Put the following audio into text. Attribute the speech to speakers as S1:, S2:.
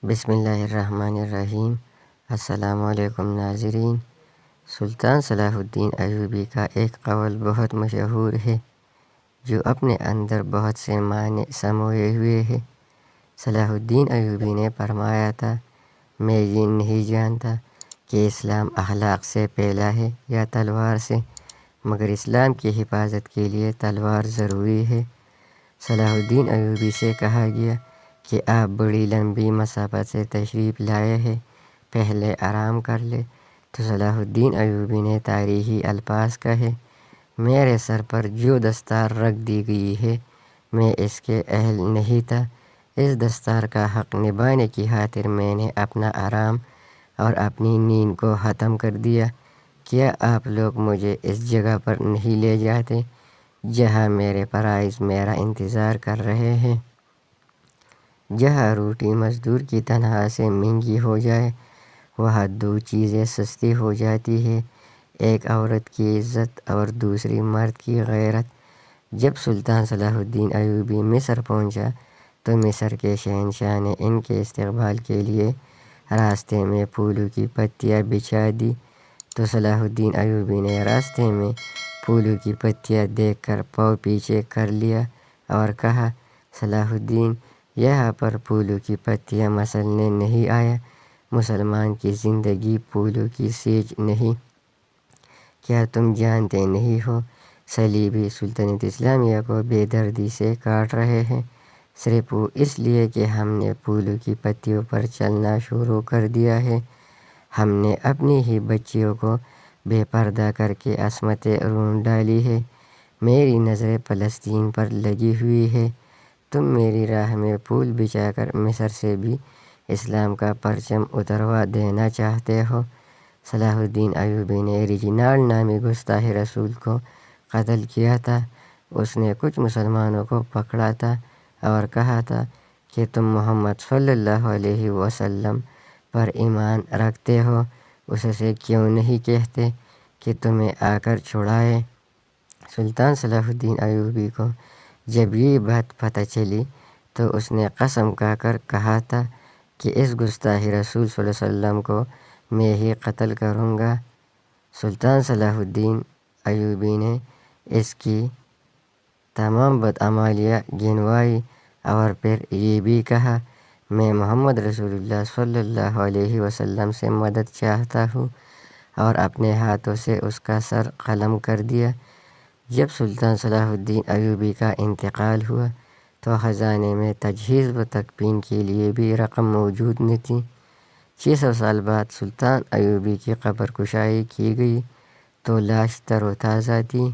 S1: بسم اللہ الرحمن الرحیم۔ السلام علیکم ناظرین۔ سلطان صلاح الدین ایوبی کا ایک قول بہت مشہور ہے جو اپنے اندر بہت سے معنی سموئے ہوئے ہے۔ صلاح الدین ایوبی نے فرمایا تھا، میں یہ نہیں جانتا کہ اسلام اخلاق سے پھیلا ہے یا تلوار سے، مگر اسلام کی حفاظت کے لیے تلوار ضروری ہے۔ صلاح الدین ایوبی سے کہا گیا کہ آپ بڑی لمبی مسافت سے تشریف لائے ہیں، پہلے آرام کر لے، تو صلاح الدین ایوبی نے تاریخی الفاظ کہے، میرے سر پر جو دستار رکھ دی گئی ہے میں اس کے اہل نہیں تھا، اس دستار کا حق نبھانے کی خاطر میں نے اپنا آرام اور اپنی نیند کو ختم کر دیا۔ کیا آپ لوگ مجھے اس جگہ پر نہیں لے جاتے جہاں میرے فرائض میرا انتظار کر رہے ہیں؟ جہاں روٹی مزدور کی تنخواہ سے مہنگی ہو جائے، وہاں دو چیزیں سستی ہو جاتی ہے، ایک عورت کی عزت اور دوسری مرد کی غیرت۔ جب سلطان صلاح الدین ایوبی مصر پہنچا تو مصر کے شہنشاہ نے ان کے استقبال کے لیے راستے میں پھولوں کی پتیاں بچھا دی، تو صلاح الدین ایوبی نے راستے میں پھولوں کی پتیاں دیکھ کر پاؤں پیچھے کر لیا اور کہا، صلاح الدین، یہاں پر پھولوں کی پتیاں مسلنے نہیں آیا، مسلمان کی زندگی پھولوں کی سیج نہیں۔ کیا تم جانتے نہیں ہو صلیبی سلطنت اسلامیہ کو بے دردی سے کاٹ رہے ہیں، صرف وہ اس لیے کہ ہم نے پھولوں کی پتیوں پر چلنا شروع کر دیا ہے۔ ہم نے اپنی ہی بچیوں کو بے پردہ کر کے عصمتیں رون ڈالی ہے۔ میری نظریں فلسطین پر لگی ہوئی ہے، تم میری راہ میں پھول بچھا کر مصر سے بھی اسلام کا پرچم اتروا دینا چاہتے ہو۔ صلاح الدین ایوبی نے ریجنالڈ نامی گستاخ رسول کو قتل کیا تھا۔ اس نے کچھ مسلمانوں کو پکڑا تھا اور کہا تھا کہ تم محمد صلی اللہ علیہ وسلم پر ایمان رکھتے ہو، اس سے کیوں نہیں کہتے کہ تمہیں آ کر چھڑائے؟ سلطان صلاح الدین ایوبی کو جب یہ بات پتہ چلی تو اس نے قسم کھا کر کہا تھا کہ اس گستاخ رسول صلی اللہ علیہ وسلم کو میں ہی قتل کروں گا۔ سلطان صلاح الدین ایوبی نے اس کی تمام بدعمالیاں گنوائی اور پھر یہ بھی کہا، میں محمد رسول اللہ صلی اللہ علیہ وسلم سے مدد چاہتا ہوں، اور اپنے ہاتھوں سے اس کا سر قلم کر دیا۔ جب سلطان صلاح الدین ایوبی کا انتقال ہوا تو خزانے میں تجہیز و تکفین کے لیے بھی رقم موجود نہ تھی۔ 600 سال بعد سلطان ایوبی کی قبر کشائی کی گئی تو لاش تر و تازہ تھی۔